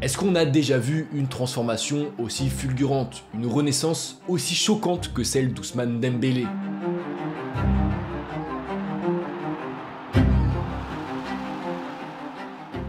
Est-ce qu'on a déjà vu une transformation aussi fulgurante, une renaissance aussi choquante que celle d'Ousmane Dembélé?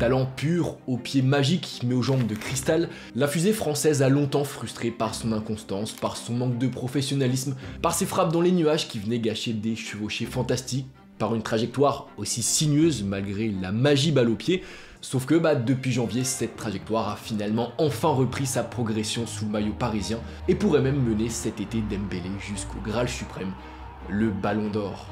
Talent pur, aux pieds magiques mais aux jambes de cristal, la fusée française a longtemps frustré par son inconstance, par son manque de professionnalisme, par ses frappes dans les nuages qui venaient gâcher des chevauchées fantastiques, par une trajectoire aussi sinueuse malgré la magie balle au pied. Sauf que depuis janvier, cette trajectoire a finalement enfin repris sa progression sous le maillot parisien et pourrait même mener cet été Dembélé jusqu'au Graal suprême, le Ballon d'Or.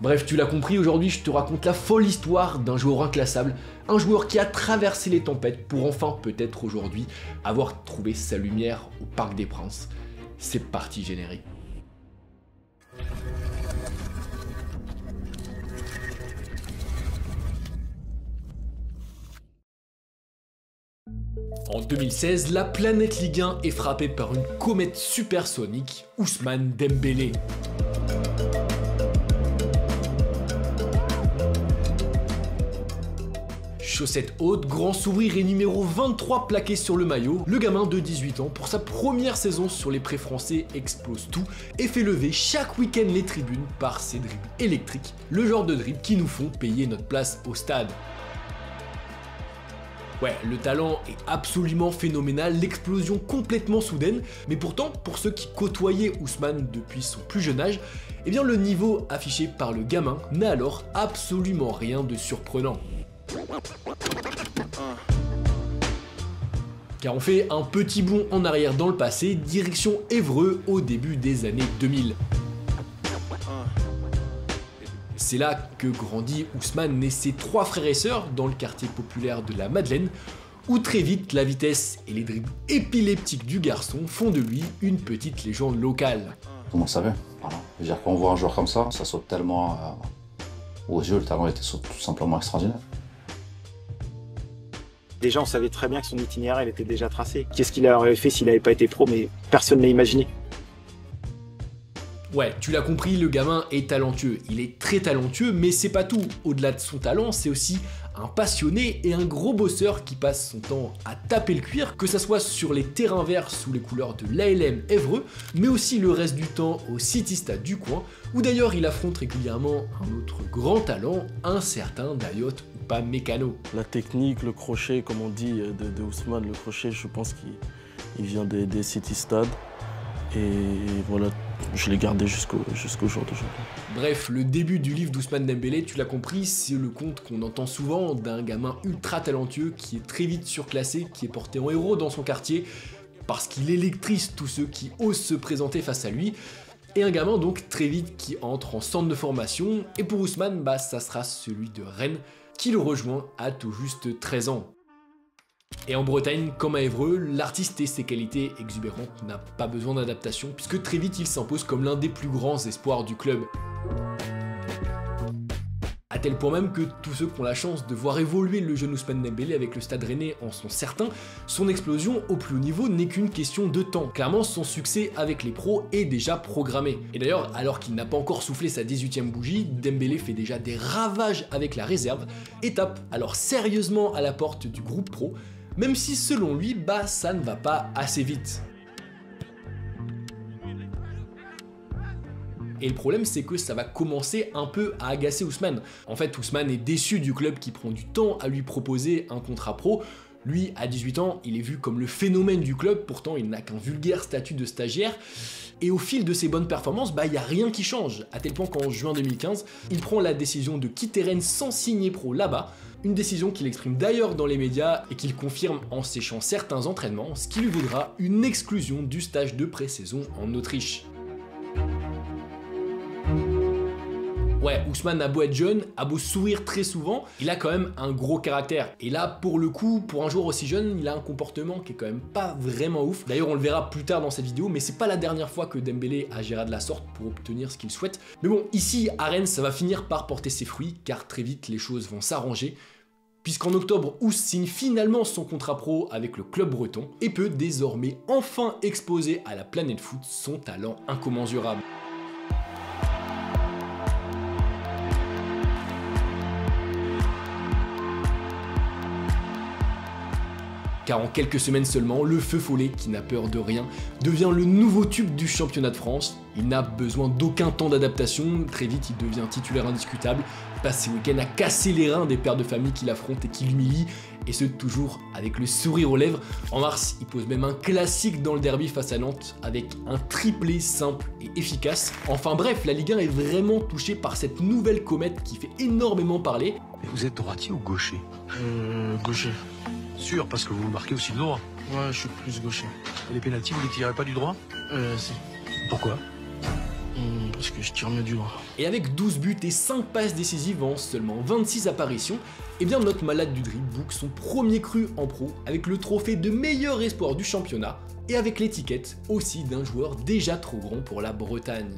Bref, tu l'as compris, aujourd'hui je te raconte la folle histoire d'un joueur inclassable, un joueur qui a traversé les tempêtes pour enfin peut-être aujourd'hui avoir trouvé sa lumière au Parc des Princes. C'est parti générique. En 2016, la planète Ligue 1 est frappée par une comète supersonique, Ousmane Dembélé. Chaussettes hautes, grand sourire et numéro 23 plaqué sur le maillot, le gamin de 18 ans, pour sa première saison sur les prés français, explose tout et fait lever chaque week-end les tribunes par ses dribbles électriques, le genre de dribbles qui nous font payer notre place au stade. Ouais, le talent est absolument phénoménal, l'explosion complètement soudaine, mais pourtant, pour ceux qui côtoyaient Ousmane depuis son plus jeune âge, eh bien le niveau affiché par le gamin n'a alors absolument rien de surprenant. Car on fait un petit bond en arrière dans le passé, direction Évreux au début des années 2000. C'est là que grandit Ousmane et ses 3 frères et sœurs dans le quartier populaire de la Madeleine, où très vite la vitesse et les dribbles épileptiques du garçon font de lui une petite légende locale. Tout le monde savait, voilà. Je veux dire, quand on voit un joueur comme ça saute tellement aux yeux, le talent était tout simplement extraordinaire. Déjà, on savait très bien que son itinéraire, il était déjà tracé. Qu'est-ce qu'il aurait fait s'il n'avait pas été pro, mais personne ne l'a imaginé. Ouais, tu l'as compris, le gamin est talentueux. Il est très talentueux, mais c'est pas tout. Au-delà de son talent, c'est aussi un passionné et un gros bosseur qui passe son temps à taper le cuir, que ça soit sur les terrains verts sous les couleurs de l'ALM Évreux, mais aussi le reste du temps au City Stade du coin, où d'ailleurs il affronte régulièrement un autre grand talent, un certain Dayot Upamecano. La technique, le crochet, comme on dit de Ousmane, le crochet, je pense qu'il vient des City Stade. Et voilà, je l'ai gardé jusqu'au jour d'aujourd'hui. Bref, le début du livre d'Ousmane Dembélé, tu l'as compris, c'est le conte qu'on entend souvent d'un gamin ultra talentueux qui est très vite surclassé, qui est porté en héros dans son quartier, parce qu'il électrise tous ceux qui osent se présenter face à lui, et un gamin donc très vite qui entre en centre de formation, et pour Ousmane, ça sera celui de Rennes, qui le rejoint à tout juste 13 ans. Et en Bretagne, comme à Évreux, l'artiste et ses qualités exubérantes n'a pas besoin d'adaptation, puisque très vite il s'impose comme l'un des plus grands espoirs du club. À tel point même que tous ceux qui ont la chance de voir évoluer le jeune Ousmane Dembélé avec le Stade Rennais en sont certains, son explosion au plus haut niveau n'est qu'une question de temps. Clairement, son succès avec les pros est déjà programmé. Et d'ailleurs, alors qu'il n'a pas encore soufflé sa 18e bougie, Dembélé fait déjà des ravages avec la réserve et tape alors sérieusement à la porte du groupe pro, même si selon lui, ça ne va pas assez vite. Et le problème, c'est que ça va commencer un peu à agacer Ousmane. En fait, Ousmane est déçu du club qui prend du temps à lui proposer un contrat pro. Lui, à 18 ans, il est vu comme le phénomène du club, pourtant il n'a qu'un vulgaire statut de stagiaire. Et au fil de ses bonnes performances, il n'y a rien qui change, à tel point qu'en juin 2015, il prend la décision de quitter Rennes sans signer pro là-bas, une décision qu'il exprime d'ailleurs dans les médias et qu'il confirme en séchant certains entraînements, ce qui lui vaudra une exclusion du stage de pré-saison en Autriche. Ouais, Ousmane a beau être jeune, a beau sourire très souvent, il a quand même un gros caractère. Et là, pour le coup, pour un joueur aussi jeune, il a un comportement qui est quand même pas vraiment ouf. D'ailleurs, on le verra plus tard dans cette vidéo, mais c'est pas la dernière fois que Dembélé agira de la sorte pour obtenir ce qu'il souhaite. Mais bon, ici, à Rennes, ça va finir par porter ses fruits, car très vite, les choses vont s'arranger. Puisqu'en octobre, Ous signe finalement son contrat pro avec le club breton et peut désormais enfin exposer à la planète foot son talent incommensurable. Car en quelques semaines seulement, le feu follet, qui n'a peur de rien, devient le nouveau tube du championnat de France. Il n'a besoin d'aucun temps d'adaptation, très vite il devient titulaire indiscutable, il passe ses week-ends à casser les reins des pères de famille qui l'affrontent et qui l'humilient, et ce toujours avec le sourire aux lèvres. En mars, il pose même un classique dans le derby face à Nantes, avec un triplé simple et efficace. Enfin bref, la Ligue 1 est vraiment touchée par cette nouvelle comète qui fait énormément parler. Mais vous êtes droitier ou gaucher? Gaucher. Sûr, parce que vous marquez aussi de droit. Ouais, je suis plus gaucher. Et les pénaltys, vous les tirez pas du droit? Si. Pourquoi? Parce que je tire mieux du droit. Et avec 12 buts et 5 passes décisives en seulement 26 apparitions, eh bien notre malade du dribble book son premier cru en pro avec le trophée de meilleur espoir du championnat et avec l'étiquette aussi d'un joueur déjà trop grand pour la Bretagne.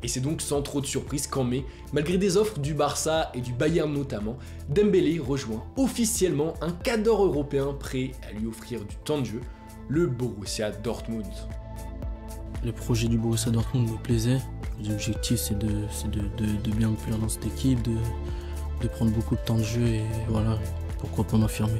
Et c'est donc sans trop de surprise qu'en mai, malgré des offres du Barça et du Bayern notamment, Dembélé rejoint officiellement un cadre européen prêt à lui offrir du temps de jeu, le Borussia Dortmund. Le projet du Borussia Dortmund me plaisait. L'objectif c'est de bien me plaire dans cette équipe, de prendre beaucoup de temps de jeu et voilà, pourquoi pas m'affirmer.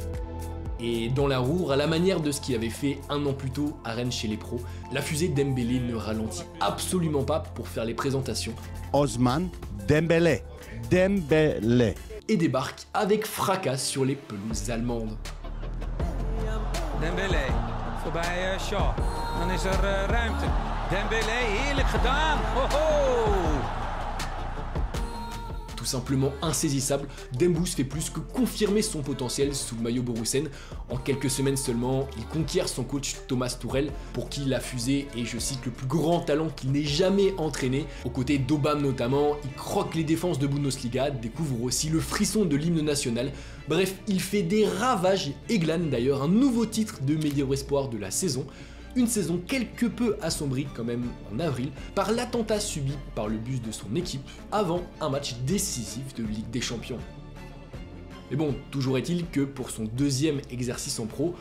Et dans la roue, à la manière de ce qu'il avait fait un an plus tôt à Rennes chez les pros, la fusée Dembélé ne ralentit absolument pas pour faire les présentations. Ousmane Dembélé. Dembélé. Et débarque avec fracas sur les pelouses allemandes. Dembélé, voorbij Shaw. Dan is ruimte. Dembélé, heerlijk gedaan. Ho ho! Tout simplement insaisissable, Dembous fait plus que confirmer son potentiel sous le maillot borussen. En quelques semaines seulement, il conquiert son coach Thomas Tuchel, pour qui la fusée est, je cite, le plus grand talent qu'il n'ait jamais entraîné. Aux côtés d'Obama notamment, il croque les défenses de Bundesliga, découvre aussi le frisson de l'hymne national. Bref, il fait des ravages et glane d'ailleurs un nouveau titre de meilleur espoir de la saison. Une saison quelque peu assombrie quand même en avril par l'attentat subi par le bus de son équipe avant un match décisif de Ligue des Champions. Mais bon, toujours est-il que pour son deuxième exercice en pro,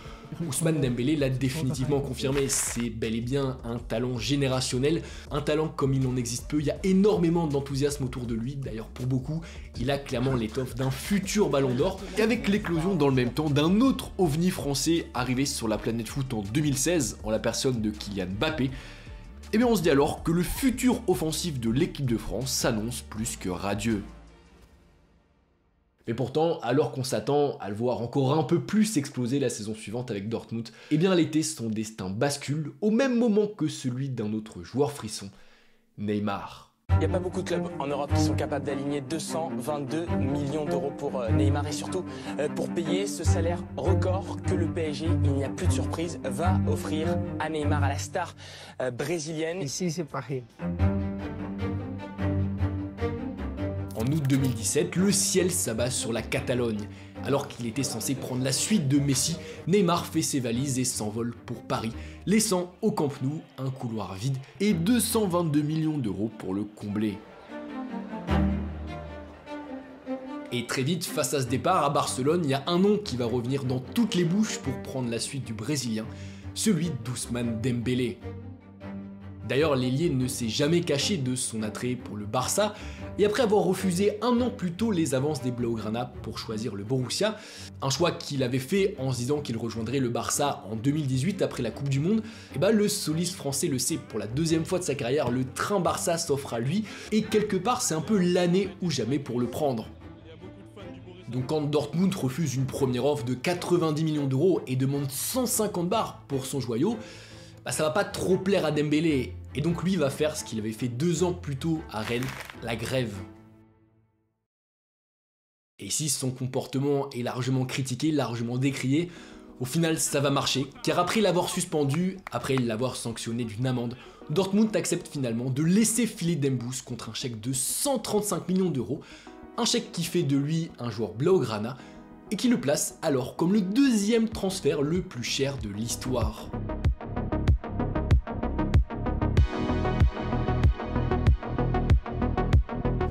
Ousmane Dembélé l'a définitivement confirmé, c'est bel et bien un talent générationnel, un talent comme il en existe peu, il y a énormément d'enthousiasme autour de lui, d'ailleurs pour beaucoup, il a clairement l'étoffe d'un futur ballon d'or, et avec l'éclosion dans le même temps d'un autre ovni français arrivé sur la planète foot en 2016, en la personne de Kylian Mbappé, et bien on se dit alors que le futur offensif de l'équipe de France s'annonce plus que radieux. Mais pourtant, alors qu'on s'attend à le voir encore un peu plus exploser la saison suivante avec Dortmund, eh bien l'été son destin bascule au même moment que celui d'un autre joueur frisson, Neymar. Il n'y a pas beaucoup de clubs en Europe qui sont capables d'aligner 222 millions d'euros pour Neymar et surtout pour payer ce salaire record que le PSG, il n'y a plus de surprise, va offrir à Neymar, à la star brésilienne. Ici c'est pareil. En août 2017, le ciel s'abat sur la Catalogne. Alors qu'il était censé prendre la suite de Messi, Neymar fait ses valises et s'envole pour Paris, laissant au Camp Nou un couloir vide et 222 millions d'euros pour le combler. Et très vite, face à ce départ, à Barcelone, il y a un nom qui va revenir dans toutes les bouches pour prendre la suite du Brésilien, celui d'Ousmane Dembélé. D'ailleurs, l'ailier ne s'est jamais caché de son attrait pour le Barça, et après avoir refusé un an plus tôt les avances des Blaugrana pour choisir le Borussia, un choix qu'il avait fait en se disant qu'il rejoindrait le Barça en 2018 après la Coupe du Monde, et bah le soliste français le sait, pour la deuxième fois de sa carrière, le train Barça s'offre à lui, et quelque part c'est un peu l'année ou jamais pour le prendre. Donc quand Dortmund refuse une première offre de 90 millions d'euros et demande 150 bars pour son joyau, bah ça va pas trop plaire à Dembélé, et donc lui va faire ce qu'il avait fait 2 ans plus tôt à Rennes, la grève. Et si son comportement est largement critiqué, largement décrié, au final ça va marcher, car après l'avoir suspendu, après l'avoir sanctionné d'une amende, Dortmund accepte finalement de laisser filer Dembous contre un chèque de 135 millions d'euros, un chèque qui fait de lui un joueur Blaugrana, et qui le place alors comme le deuxième transfert le plus cher de l'histoire.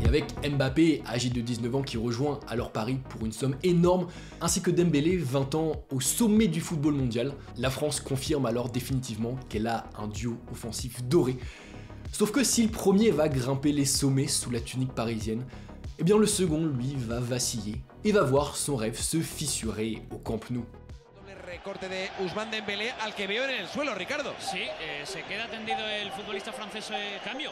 Avec Mbappé, âgé de 19 ans, qui rejoint alors Paris pour une somme énorme, ainsi que Dembélé, 20 ans, au sommet du football mondial, la France confirme alors définitivement qu'elle a un duo offensif doré. Sauf que si le premier va grimper les sommets sous la tunique parisienne, eh bien le second, lui, va vaciller et va voir son rêve se fissurer au Camp Nou. Recorte de Ousmane Dembélé al que veo en el suelo, Ricardo. Sí, se queda tendido el futbolista francés. Cambio.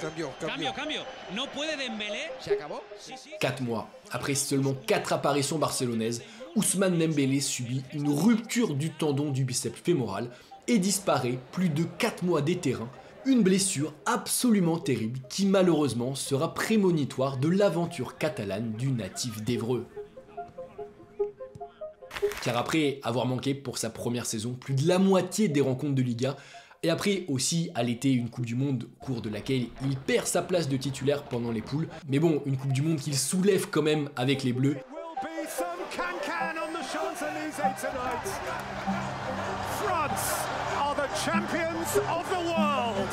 No puede Dembélé. ¿Se acabó? Sí. 4 mois, après seulement 4 apparitions barcelonaises, Ousmane Dembélé subit une rupture du tendon du biceps fémoral et disparaît plus de 4 mois des terrains, une blessure absolument terrible qui malheureusement sera prémonitoire de l'aventure catalane du natif d'Évreux. Car après avoir manqué pour sa première saison plus de la moitié des rencontres de Liga, et après aussi à l'été une Coupe du Monde au cours de laquelle il perd sa place de titulaire pendant les poules, mais bon, une Coupe du Monde qu'il soulève quand même avec les Bleus. Champions of the world.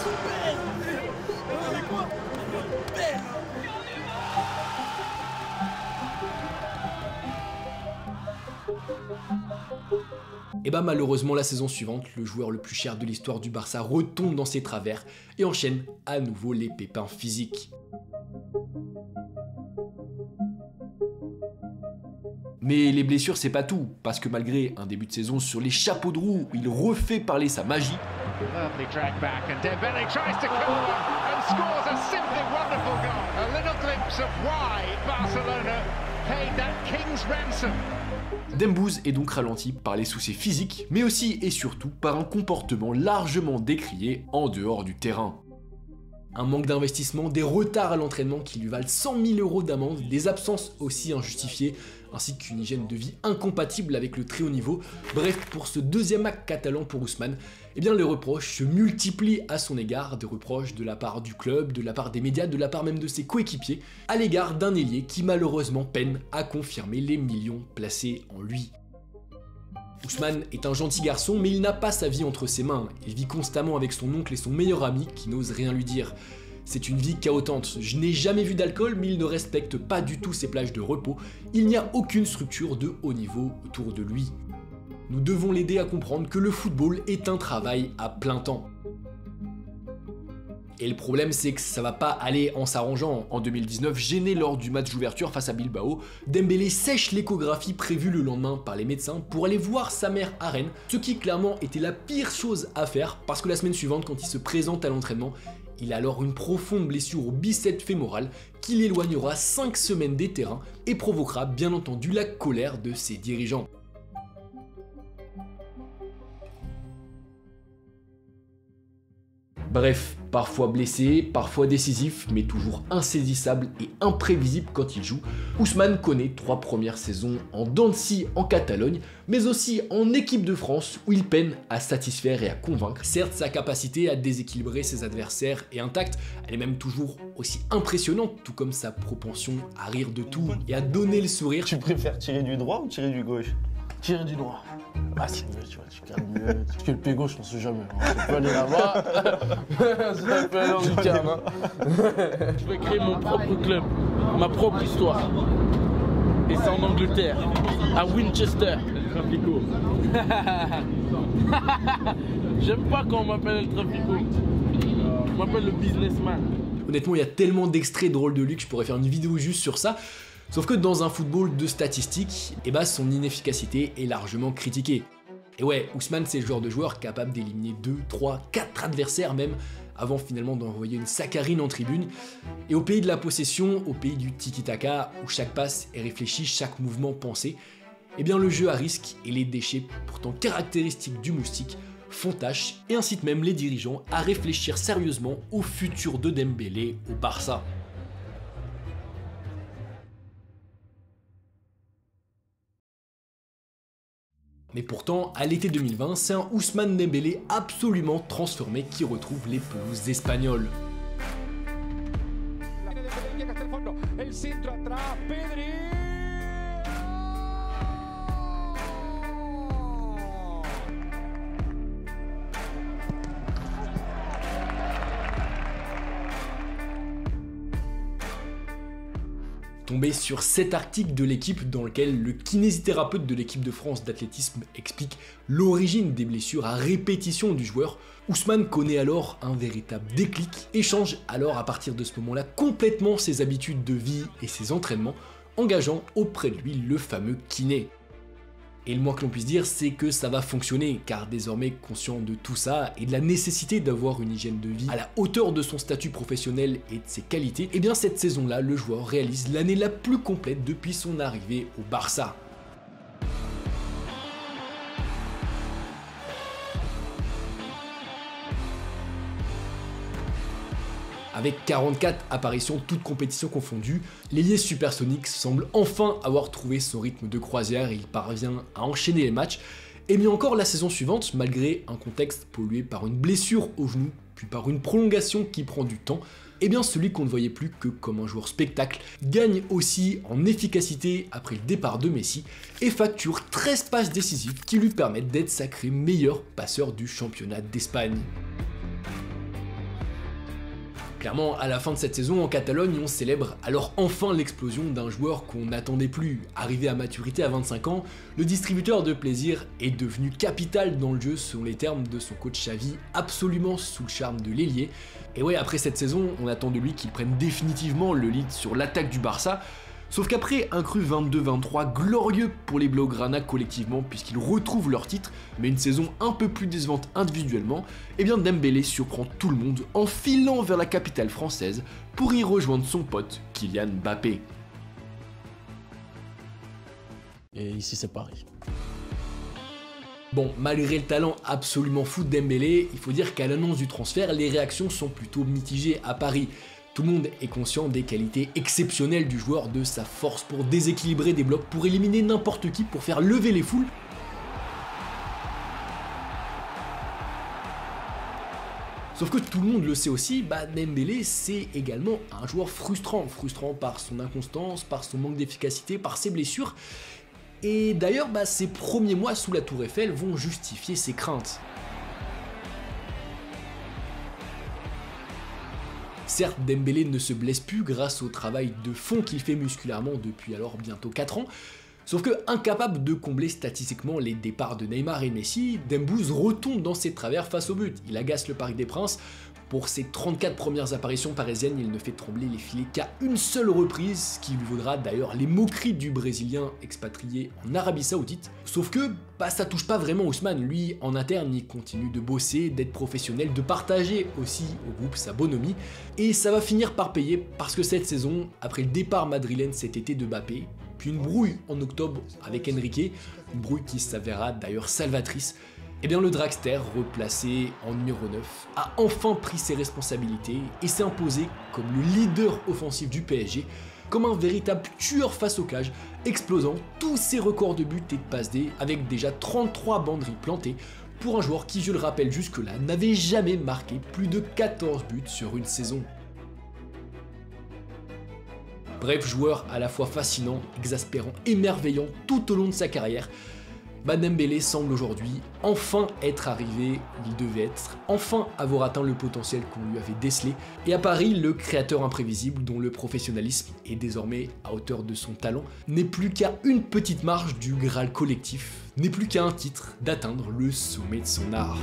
Et bah malheureusement la saison suivante, le joueur le plus cher de l'histoire du Barça retombe dans ses travers et enchaîne à nouveau les pépins physiques. Mais les blessures c'est pas tout, parce que malgré un début de saison sur les chapeaux de roue où il refait parler sa magie, Dembouz est donc ralenti par les soucis physiques, mais aussi et surtout par un comportement largement décrié en dehors du terrain. Un manque d'investissement, des retards à l'entraînement qui lui valent 100 000 € d'amende, des absences aussi injustifiées, ainsi qu'une hygiène de vie incompatible avec le très haut niveau. Bref, pour ce deuxième acte catalan pour Ousmane, eh bien les reproches se multiplient à son égard, des reproches de la part du club, de la part des médias, de la part même de ses coéquipiers, à l'égard d'un ailier qui malheureusement peine à confirmer les millions placés en lui. Ousmane est un gentil garçon, mais il n'a pas sa vie entre ses mains. Il vit constamment avec son oncle et son meilleur ami qui n'ose rien lui dire. C'est une vie chaotante. Je n'ai jamais vu d'alcool, mais il ne respecte pas du tout ses plages de repos. Il n'y a aucune structure de haut niveau autour de lui. Nous devons l'aider à comprendre que le football est un travail à plein temps. Et le problème c'est que ça va pas aller en s'arrangeant. En 2019, gêné lors du match d'ouverture face à Bilbao, Dembélé sèche l'échographie prévue le lendemain par les médecins pour aller voir sa mère à Rennes, ce qui clairement était la pire chose à faire parce que la semaine suivante quand il se présente à l'entraînement, il a alors une profonde blessure au biceps fémoral qui l'éloignera 5 semaines des terrains et provoquera bien entendu la colère de ses dirigeants. Bref, parfois blessé, parfois décisif, mais toujours insaisissable et imprévisible quand il joue, Ousmane connaît 3 premières saisons en dents de scie en Catalogne, mais aussi en équipe de France où il peine à satisfaire et à convaincre. Certes, sa capacité à déséquilibrer ses adversaires est intacte, elle est même toujours aussi impressionnante, tout comme sa propension à rire de tout et à donner le sourire. Tu préfères tirer du droit ou tirer du gauche? Tirer du droit. Ah c'est mieux, tu vois, tu calmes mieux. Parce que le pied gauche, on sait jamais. Ça peut aller là-bas, ça peut aller en lucarne. Hein. Je vais créer mon propre club, ma propre histoire. Et c'est en Angleterre, à Winchester. Trafico. J'aime pas quand on m'appelle le trafico. On m'appelle le businessman. Honnêtement, il y a tellement d'extraits drôles de lui que je pourrais faire une vidéo juste sur ça. Sauf que dans un football de statistiques, eh ben son inefficacité est largement critiquée. Et ouais, Ousmane c'est le genre de joueur capable d'éliminer 2, 3, 4 adversaires même, avant finalement d'envoyer une saccharine en tribune. Et au pays de la possession, au pays du tiki-taka, où chaque passe est réfléchie, chaque mouvement pensé, eh bien le jeu à risque et les déchets pourtant caractéristiques du moustique font tâche et incitent même les dirigeants à réfléchir sérieusement au futur de Dembélé au Barça. Mais pourtant, à l'été 2020, c'est un Ousmane Dembélé absolument transformé qui retrouve les pelouses espagnoles. Tombé sur cet article de l'équipe dans lequel le kinésithérapeute de l'équipe de France d'athlétisme explique l'origine des blessures à répétition du joueur, Ousmane connaît alors un véritable déclic et change alors à partir de ce moment-là complètement ses habitudes de vie et ses entraînements, engageant auprès de lui le fameux kiné. Et le moins que l'on puisse dire, c'est que ça va fonctionner, car désormais conscient de tout ça et de la nécessité d'avoir une hygiène de vie à la hauteur de son statut professionnel et de ses qualités, et bien cette saison-là, le joueur réalise l'année la plus complète depuis son arrivée au Barça. Avec 44 apparitions, toutes compétitions confondues, l'ailier supersonique semble enfin avoir trouvé son rythme de croisière et il parvient à enchaîner les matchs. Et mieux encore, la saison suivante, malgré un contexte pollué par une blessure au genou, puis par une prolongation qui prend du temps, et bien celui qu'on ne voyait plus que comme un joueur spectacle gagne aussi en efficacité après le départ de Messi et facture 13 passes décisives qui lui permettent d'être sacré meilleur passeur du championnat d'Espagne. Clairement, à la fin de cette saison en Catalogne, on célèbre alors enfin l'explosion d'un joueur qu'on n'attendait plus. Arrivé à maturité à 25 ans, le distributeur de plaisir est devenu capital dans le jeu selon les termes de son coach Xavi, absolument sous le charme de l'ailier. Et ouais, après cette saison, on attend de lui qu'il prenne définitivement le lead sur l'attaque du Barça. Sauf qu'après un cru 22-23 glorieux pour les Blaugrana collectivement puisqu'ils retrouvent leur titre, mais une saison un peu plus décevante individuellement, et bien Dembélé surprend tout le monde en filant vers la capitale française pour y rejoindre son pote Kylian Mbappé. Et ici c'est Paris. Bon, malgré le talent absolument fou de Dembélé, il faut dire qu'à l'annonce du transfert, les réactions sont plutôt mitigées à Paris. Tout le monde est conscient des qualités exceptionnelles du joueur, de sa force pour déséquilibrer des blocs, pour éliminer n'importe qui, pour faire lever les foules. Sauf que tout le monde le sait aussi, Dembélé c'est également un joueur frustrant par son inconstance, par son manque d'efficacité, par ses blessures. Et d'ailleurs, ses premiers mois sous la Tour Eiffel vont justifier ses craintes. Certes, Dembélé ne se blesse plus grâce au travail de fond qu'il fait musculairement depuis alors bientôt 4 ans, sauf que incapable de combler statistiquement les départs de Neymar et Messi, Dembouz retombe dans ses travers face au but. Il agace le Parc des Princes. Pour ses 34 premières apparitions parisiennes, il ne fait trembler les filets qu'à une seule reprise, ce qui lui vaudra d'ailleurs les moqueries du Brésilien expatrié en Arabie Saoudite. Sauf que ça touche pas vraiment Ousmane, lui en interne il continue de bosser, d'être professionnel, de partager aussi au groupe sa bonhomie, et ça va finir par payer parce que cette saison, après le départ madrilène cet été de Mbappé, puis une brouille en octobre avec Enrique, une brouille qui s'avérera d'ailleurs salvatrice, et bien le Dragster, replacé en numéro 9, a enfin pris ses responsabilités et s'est imposé comme le leader offensif du PSG, comme un véritable tueur face aux cages, explosant tous ses records de buts et de passes D avec déjà 33 banderilles plantées pour un joueur qui, je le rappelle jusque-là, n'avait jamais marqué plus de 14 buts sur une saison. Bref, joueur à la fois fascinant, exaspérant, émerveillant tout au long de sa carrière, Dembélé semble aujourd'hui enfin être arrivé où il devait être, enfin avoir atteint le potentiel qu'on lui avait décelé, et à Paris, le créateur imprévisible dont le professionnalisme est désormais à hauteur de son talent n'est plus qu'à une petite marge du Graal collectif, n'est plus qu'à un titre d'atteindre le sommet de son art.